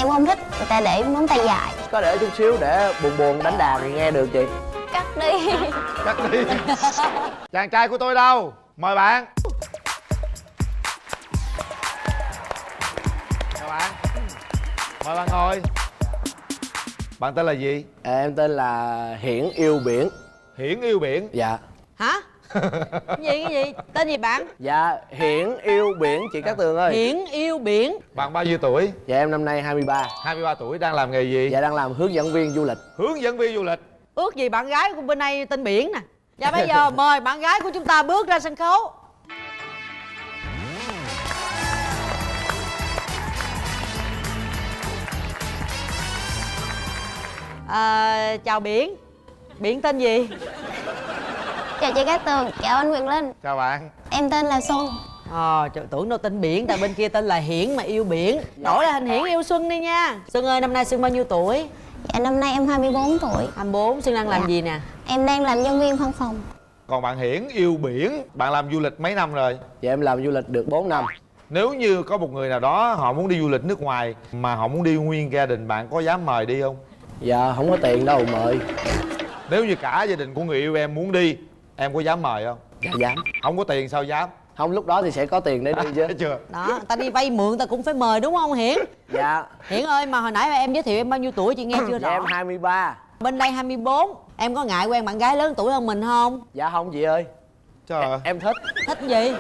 Em không thích người ta để móng tay dài. Có để chút xíu để buồn buồn đánh đàn thì nghe được chị. Cắt đi. Cắt đi. Chàng trai của tôi đâu? Mời bạn. Chào bạn. Mời bạn ngồi. Bạn tên là gì? Em tên là Hiển Yêu Biển. Hiển Yêu Biển. Dạ. Hả? Cái gì? Tên gì bạn? Dạ Hiển Yêu Biển chị Cát Tường ơi. Hiển Yêu Biển. Bạn bao nhiêu tuổi? Dạ em năm nay 23. 23 tuổi, đang làm nghề gì? Dạ đang làm hướng dẫn viên du lịch. Hướng dẫn viên du lịch. Ước gì bạn gái của bên đây tên Biển nè. Và bây giờ mời bạn gái của chúng ta bước ra sân khấu. Chào Biển. Biển tên gì? Chào chị Cát Tường, chào anh Quyền Linh. Chào bạn. Em tên là Xuân. Tưởng đâu tên Biển, tại bên kia tên là Hiển mà Yêu Biển. Đổi lại thành Hiển Yêu Xuân đi nha. Xuân ơi, năm nay Xuân bao nhiêu tuổi? Dạ năm nay em 24 tuổi. 24, Xuân đang làm gì nè? Em đang làm nhân viên văn phòng. Còn bạn Hiển Yêu Biển, bạn làm du lịch mấy năm rồi? Dạ em làm du lịch được 4 năm. Nếu như có một người nào đó họ muốn đi du lịch nước ngoài mà họ muốn đi nguyên gia đình, bạn có dám mời đi không? Dạ không có tiền đâu mời. Nếu như cả gia đình của người yêu em muốn đi, em có dám mời không? Dạ dám. Không có tiền sao dám? Không lúc đó thì sẽ có tiền để đi chứ. Thấy chưa? Đó, ta đi vay mượn ta cũng phải mời đúng không Hiển? Dạ. Hiển ơi, mà hồi nãy em giới thiệu em bao nhiêu tuổi chị nghe chưa Dạ rõ? em 23. Bên đây 24. Em có ngại quen bạn gái lớn tuổi hơn mình không? Dạ không chị ơi. Trời ơi. Em thích. Thích gì?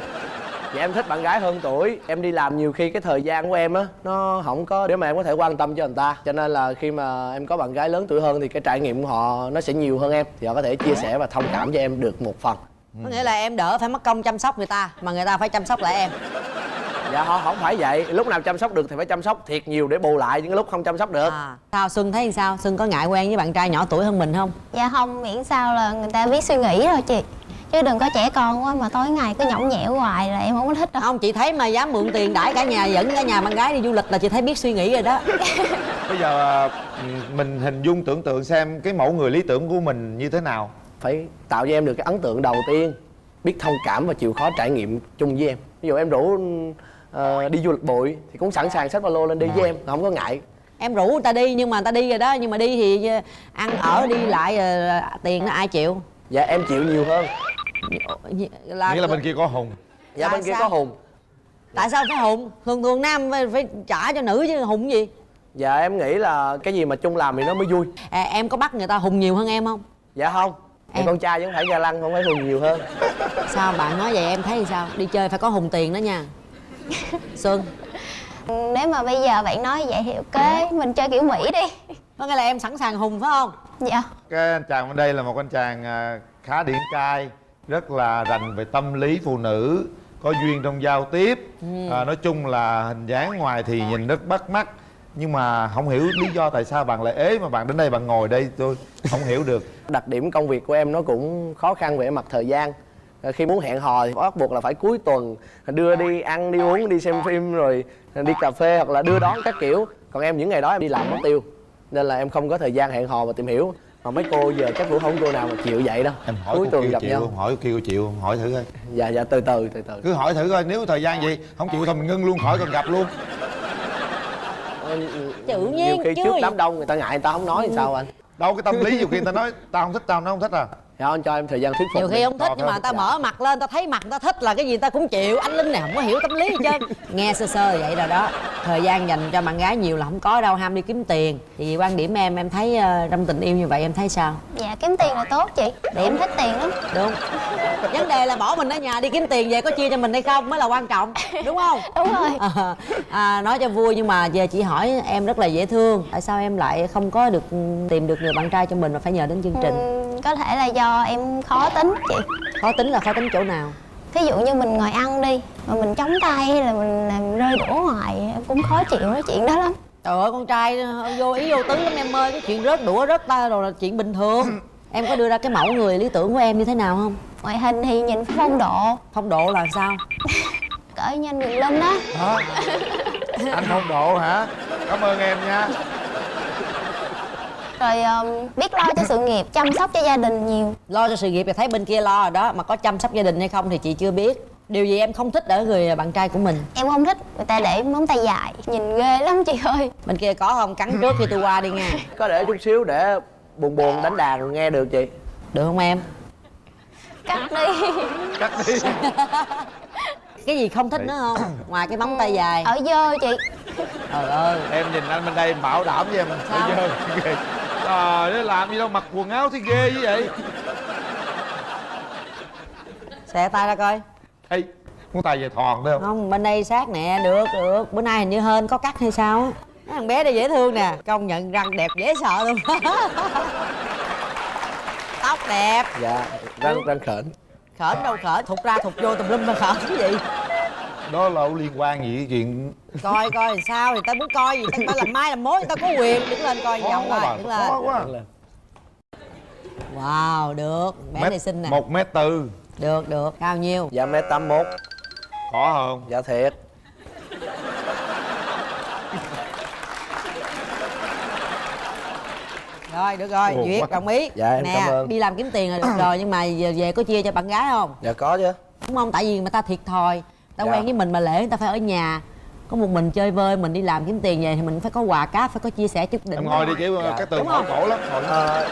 Dạ em thích bạn gái hơn tuổi. Em đi làm nhiều khi cái thời gian của em á nó không có để mà em có thể quan tâm cho người ta. Cho nên là khi mà em có bạn gái lớn tuổi hơn thì cái trải nghiệm của họ nó sẽ nhiều hơn em. Thì họ có thể chia sẻ và thông cảm cho em được một phần. Có nghĩa là em đỡ phải mất công chăm sóc người ta, mà người ta phải chăm sóc lại em. Dạ họ không phải vậy. Lúc nào chăm sóc được thì phải chăm sóc thiệt nhiều để bù lại những lúc không chăm sóc được. Sao Xuân thấy sao? Xuân có ngại quen với bạn trai nhỏ tuổi hơn mình không? Dạ không, miễn sao là người ta biết suy nghĩ thôi chị. Chứ đừng có trẻ con quá mà tối ngày cứ nhõng nhẽo hoài là em không có thích đâu. Không, chị thấy mà dám mượn tiền đãi cả nhà, dẫn cả nhà bạn gái đi du lịch là chị thấy biết suy nghĩ rồi đó. Bây giờ mình hình dung tưởng tượng xem cái mẫu người lý tưởng của mình như thế nào. Phải tạo cho em được cái ấn tượng đầu tiên, biết thông cảm và chịu khó trải nghiệm chung với em. Ví dụ em rủ đi du lịch bụi thì cũng sẵn sàng xách ba lô lên đi với em, không có ngại. Em rủ người ta đi nhưng mà người ta đi rồi đó, nhưng mà đi thì ăn ở đi lại tiền nó ai chịu? Dạ em chịu nhiều hơn. Nghĩa là bên kia có Hùng. Dạ Là bên kia sao? có Hùng. Tại sao phải Hùng? Thường thường nam phải trả cho nữ chứ Hùng gì? Dạ em nghĩ là cái gì mà chung làm thì nó mới vui. Em có bắt người ta Hùng nhiều hơn em không? Dạ không. Em con trai vẫn phải ga lăng, không phải Hùng nhiều hơn. Sao bạn nói vậy em thấy thì sao? Đi chơi phải có Hùng tiền đó nha. Xuân. Nếu mà bây giờ bạn nói vậy thì ok, mình chơi kiểu Mỹ đi. Có nghĩa là em sẵn sàng Hùng phải không? Dạ. Cái anh chàng bên đây là một anh chàng khá điển trai, rất là rành về tâm lý phụ nữ, có duyên trong giao tiếp. Nói chung là hình dáng ngoài thì nhìn rất bắt mắt, nhưng mà không hiểu lý do tại sao bạn lại ế mà bạn đến đây bạn ngồi đây tôi không hiểu được. Đặc điểm công việc của em nó cũng khó khăn về mặt thời gian. Khi muốn hẹn hò thì bắt buộc là phải cuối tuần đưa đi ăn, đi uống, đi xem phim rồi đi cà phê hoặc là đưa đón các kiểu. Còn em những ngày đó em đi làm mất tiêu, nên là em không có thời gian hẹn hò và tìm hiểu. Mà mấy cô giờ chắc cũng không cô nào mà chịu vậy đâu. Em hỏi cuối cô tuần kêu gặp chịu nhau. không? Hỏi kêu chịu không? Hỏi thử coi. Dạ từ từ. Cứ hỏi thử coi, nếu thời gian gì không chịu thôi mình ngưng luôn, khỏi cần gặp luôn. Tự nhiên Nhiều khi chứ. trước đám đông người ta ngại, người ta không nói thì sao anh? Đâu cái tâm lý nhiều khi người ta nói tao không thích, tao nó không thích à. Dạ anh cho em thời gian thuyết phục. Nhiều khi đi. không thích nhưng mà người ta mở mặt lên, ta thấy mặt người ta thích là cái gì ta cũng chịu. Anh Linh này không có hiểu tâm lý gì trơn. Nghe sơ sơ vậy rồi đó. Thời gian dành cho bạn gái nhiều là không có đâu, ham đi kiếm tiền. Thì quan điểm em thấy trong tình yêu như vậy em thấy sao? Dạ kiếm tiền là tốt chị. Để em thích tiền lắm. Đúng. Vấn đề là bỏ mình ở nhà đi kiếm tiền về có chia cho mình hay không mới là quan trọng, đúng không? Đúng rồi. Nói cho vui nhưng mà giờ chị hỏi em rất là dễ thương. Tại sao em lại không có được tìm được người bạn trai cho mình mà phải nhờ đến chương trình? Có thể là do em khó tính chị. Khó tính là khó tính chỗ nào? Thí dụ như mình ngồi ăn đi mà mình chống tay hay là mình làm rơi đũa hoài, em cũng khó chịu cái chuyện đó lắm. Trời ơi, con trai vô ý vô tứ lắm em ơi. Cái chuyện rớt đũa rớt tay rồi là chuyện bình thường. Em có đưa ra cái mẫu người lý tưởng của em như thế nào không? Ngoại hình thì nhìn phong độ. Phong độ là sao? Cỡ như anh Quyền Linh á. Hả? Anh phong độ hả? Cảm ơn em nha. Rồi biết lo cho sự nghiệp, chăm sóc cho gia đình nhiều. Lo cho sự nghiệp thì thấy bên kia lo rồi đó. Mà có chăm sóc gia đình hay không thì chị chưa biết. Điều gì em không thích ở người bạn trai của mình? Em không thích người ta để móng tay dài, nhìn ghê lắm chị ơi. Bên kia có không? Cắn trước khi tôi qua đi nha. Có để chút xíu để buồn buồn đánh đàn nghe được chị. Được không em? Cắt đi. Cắt đi. Cái gì không thích nữa không? Ngoài cái móng tay dài. Ở dơ chị. Trời ơi. Em nhìn anh bên đây bảo đảm với em. Sao? Bây giờ ghê. Trời ơi, làm gì đâu, mặc quần áo thấy ghê như vậy. Xẻ tay ra coi. Ê, muốn tay về thòn đấy không? Không, bên đây sát nè, được, được. Bữa nay hình như hên có cắt hay sao á. Thằng bé đây dễ thương nè, công nhận răng đẹp dễ sợ luôn. Tóc đẹp. Dạ, răng khểnh. Khởn đâu khởn, thụt ra thụt vô tùm lum mà khởn cái gì. Đó là liên quan gì với chuyện Coi coi sao thì tao muốn coi gì, tao làm mai làm mối, tao có quyền. Đứng lên coi vòng quá coi, bà, đứng khó lên. quá. Wow, được, bé này xinh nè. 1m4. Được, được, cao nhiêu? Dạ 1m81. Có không? Dạ thiệt. Rồi, được rồi, Ồ, duyệt, quá. đồng ý. Dạ, em nè, cảm ơn. đi làm kiếm tiền là được rồi, nhưng mà về có chia cho bạn gái không? Dạ có chứ. Đúng không? Tại vì người ta thiệt thòi. Ta Dạ. quen với mình mà lễ người ta phải ở nhà. Có một mình chơi vơi, mình đi làm kiếm tiền về thì mình phải có quà cáp, phải có chia sẻ chút đỉnh. Em ngồi đi chứ, Dạ. cái tường Đúng khổ không? khổ lắm. Ngồi lắm.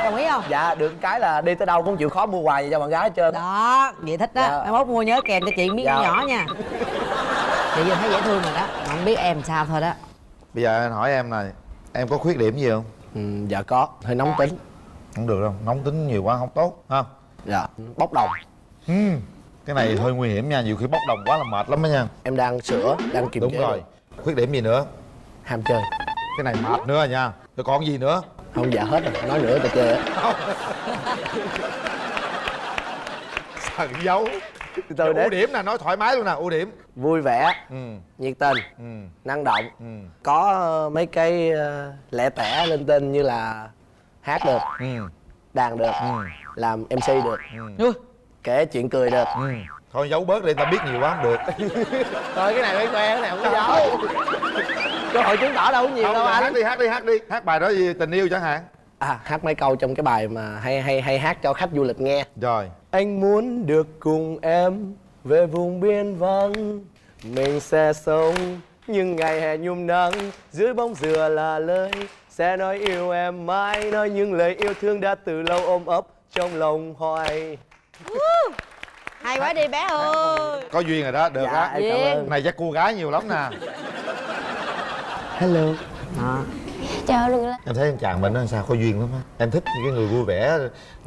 Đồng ý không? Dạ được cái là đi tới đâu cũng chịu khó mua quà gì cho bạn gái hết trơn. Đó, vậy thích đó. Dạ. Mai mốt mua nhớ kèm cho chị miếng Dạ. nhỏ nha. Chị vừa thấy dễ thương rồi đó. Không biết em sao thôi đó. Bây giờ anh hỏi em này, em có khuyết điểm gì không? Dạ có, hơi nóng tính. Không được đâu, nóng tính nhiều quá không tốt ha. Dạ, bốc đồng. Cái này hơi nguy hiểm nha, nhiều khi bốc đồng quá là mệt lắm đó nha. Em đang sửa, đang kiềm Đúng chế rồi. được. Khuyết điểm gì nữa? Ham chơi. Cái này mệt nữa rồi nha. Rồi còn gì nữa? Không, dạ hết rồi, nói nữa tao chơi á. Sao giấu? Từ từ để Ưu điểm nè, nói thoải mái luôn nè, ưu điểm. vui vẻ, Ừ. nhiệt tình, Ừ. năng động. Ừ. Có mấy cái lẻ tẻ linh tinh như là hát được, Ừ. đàn được, Ừ. làm MC được, Ui, kể chuyện cười được. Ừ. Thôi giấu bớt đi, ta biết nhiều quá không được. Thôi cái này phải khoe, cái này không có giấu. Cơ hội chứng tỏ đâu có nhiều Không, đâu hát anh. đi, hát đi, hát đi. Hát bài đó gì, tình yêu chẳng hạn. Hát mấy câu trong cái bài mà hay hát cho khách du lịch nghe. Rồi. Anh muốn được cùng em về vùng biên vắng, mình sẽ sống những ngày hè nhung nắng, dưới bóng dừa là lời sẽ nói yêu em mãi, nói những lời yêu thương đã từ lâu ôm ấp trong lòng hoài. hay quá đi bé ơi. Có duyên rồi đó, được Dạ, đó. em cảm Duyên. ơn. Này chắc cô gái nhiều lắm nè. Hello. Đó. Trời đừng lên. Em thấy anh chàng mình nó sao có duyên lắm á. Em thích những cái người vui vẻ,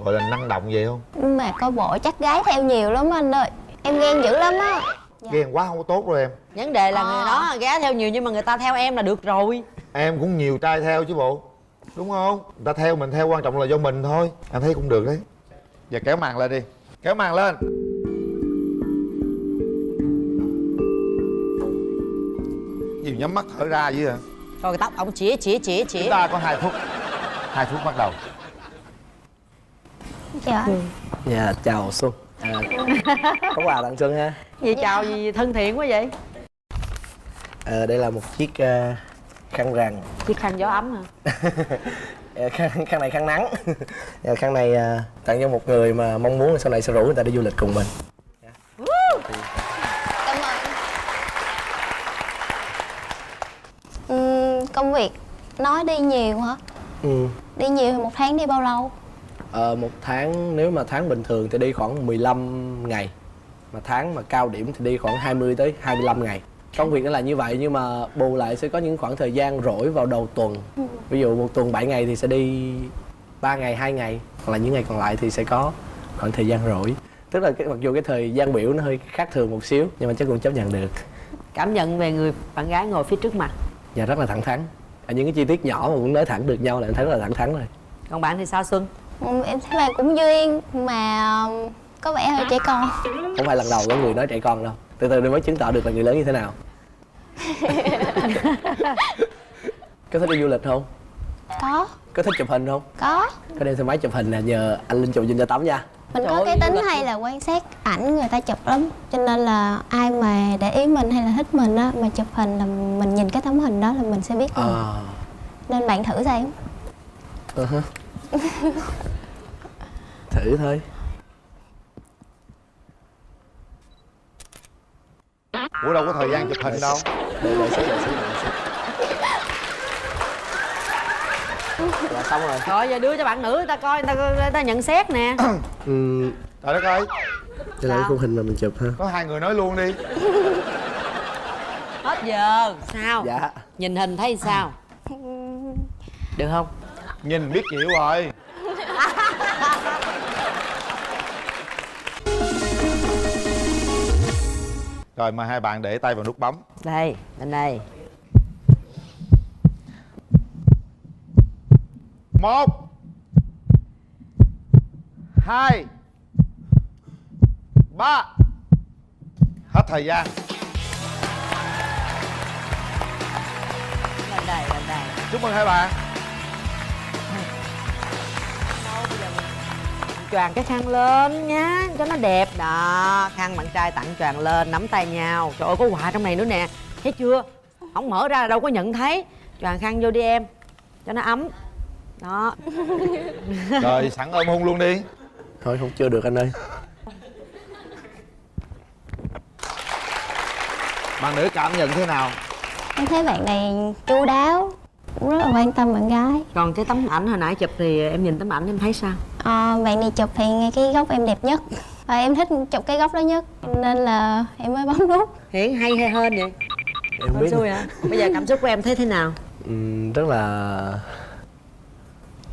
gọi là năng động vậy không? Nhưng mà coi bộ chắc gái theo nhiều lắm anh ơi. Em ghen dữ lắm á. Dạ. Ghen quá không có tốt rồi em. Vấn đề là người đó ghé theo nhiều nhưng mà người ta theo em là được rồi. Em cũng nhiều trai theo chứ bộ. Đúng không? Người ta theo mình theo, quan trọng là do mình thôi. Em thấy cũng được đấy. Giờ kéo màn lên đi. Kéo màn lên. Gì nhắm mắt thở ra vậy hả? Coi cái tóc ông chỉ. Chúng ta có 2 phút. 2 phút bắt đầu. Dạ. Dạ chào Xuân. Có quà tặng Xuân ha. Gì chào gì thân thiện quá vậy? Đây là một chiếc khăn rằn. Chiếc khăn gió ấm hả? Khăn này khăn nắng. Khăn này tặng cho một người mà mong muốn là sau này sẽ rủ người ta đi du lịch cùng mình. Cảm ơn. Công việc nói đi nhiều hả? Đi nhiều thì một tháng đi bao lâu? Một tháng nếu mà tháng bình thường thì đi khoảng 15 ngày, mà tháng mà cao điểm thì đi khoảng 20 tới 25 ngày. Công việc nó là như vậy nhưng mà bù lại sẽ có những khoảng thời gian rỗi vào đầu tuần. Ví dụ một tuần 7 ngày thì sẽ đi 3 ngày 2 ngày, hoặc là những ngày còn lại thì sẽ có khoảng thời gian rỗi. Tức là mặc dù cái thời gian biểu nó hơi khác thường một xíu nhưng mà chắc cũng chấp nhận được. Cảm nhận về người bạn gái ngồi phía trước mặt. Và rất là thẳng thắn. Những cái chi tiết nhỏ mà cũng nói thẳng được nhau là em thấy rất là thẳng thắn rồi. Còn bạn thì sao Xuân? Em thấy bạn cũng duyên mà có vẻ hơi trẻ con. Không phải lần đầu có người nói trẻ con đâu. Từ từ mới chứng tỏ được là người lớn như thế nào. Có thích đi du lịch không? Có. Có thích chụp hình không? Có. Có đem xe máy chụp hình nè, nhờ anh Linh chụp cho tấm nha. Mình Trời có ơi, cái du tính lịch hay là quan sát ảnh người ta chụp lắm. Cho nên là ai mà để ý mình hay là thích mình á, mà chụp hình là mình nhìn cái tấm hình đó là mình sẽ biết liền. Nên bạn thử xem. Thử thôi. Ủa đâu có thời gian chụp hình đâu. Đợi xíu. Dạ xong rồi. Rồi giờ đưa cho bạn nữ người ta coi, người ta nhận xét nè. Trời đất ơi, đây là cái khung hình mà mình chụp ha. có hai người nói luôn đi. Hết giờ. Sao? Dạ. Nhìn hình thấy sao? Được không? Nhìn biết chịu rồi. Rồi mời hai bạn để tay vào nút bấm. Đây, bên đây. 1 2 3. Hết thời gian. Bên đây, bên đây. Chúc mừng hai bạn. Choàng cái khăn lên nhá, cho nó đẹp. Đó, khăn bạn trai tặng choàng lên, nắm tay nhau. Trời ơi, có quà trong này nữa nè. Thấy chưa? Không mở ra là đâu có nhận thấy. Choàng khăn vô đi em, cho nó ấm. Đó. Rồi sẵn ôm hôn luôn đi. Thôi không chưa được anh ơi. Bạn nữ cảm nhận thế nào? Em thấy bạn này chu đáo, cũng rất là quan tâm bạn gái. Còn cái tấm ảnh hồi nãy chụp thì em nhìn tấm ảnh em thấy sao? Bạn này chụp thì ngay cái góc em đẹp nhất và em thích chụp cái góc đó nhất nên là em mới bấm nút. Hiển hay hay hơn vậy? Em không biết. Xui hả? Bây giờ cảm xúc của em thấy thế nào? Rất là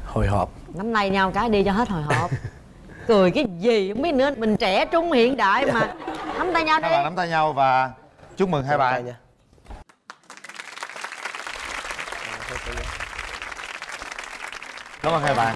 hồi hộp. Nắm tay nhau cái đi cho hết hồi hộp. Cười cái gì không biết nữa, mình trẻ trung hiện đại mà. Nắm tay nhau đi. Hai bạn nắm tay nhau và chúc mừng hai bạn. Nha. Cảm ơn hai bạn.